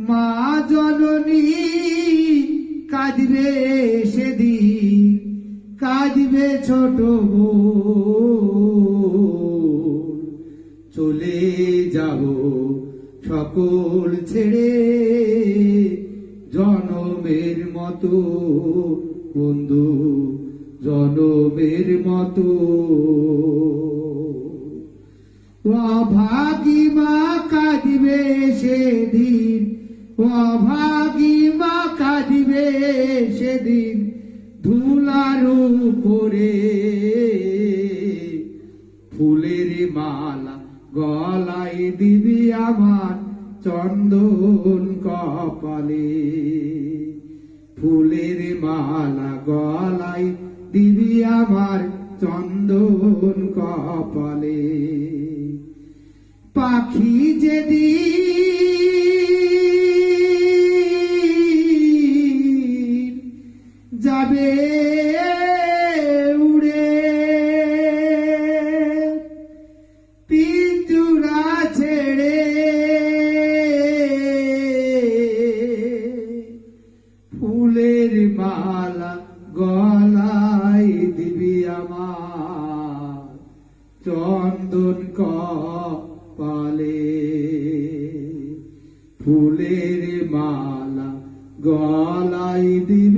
মা জননী কাঁদবে সেদিন, কাঁদবে ছোট বোন। চলে যাব সকল ছেড়ে জনমের মতো বন্ধু, জনমের মতো। অভাগী মা কাঁদবে সেদিন, অভাগী মা কাঁদবে সেদিন, ধুলার উপরে ফুলের মালা গলায় দিবি আমার চন্দন কপালে। ফুলের মালা গলায় দিবি আমার চন্দন কপালে। পাখি যেদিন যাবে উড়ে, পিঞ্জরা ছেড়ে ফুলের মালা গলায় দিবি আমার চন্দন কপালে। ফুলের মালা গলায় দিবি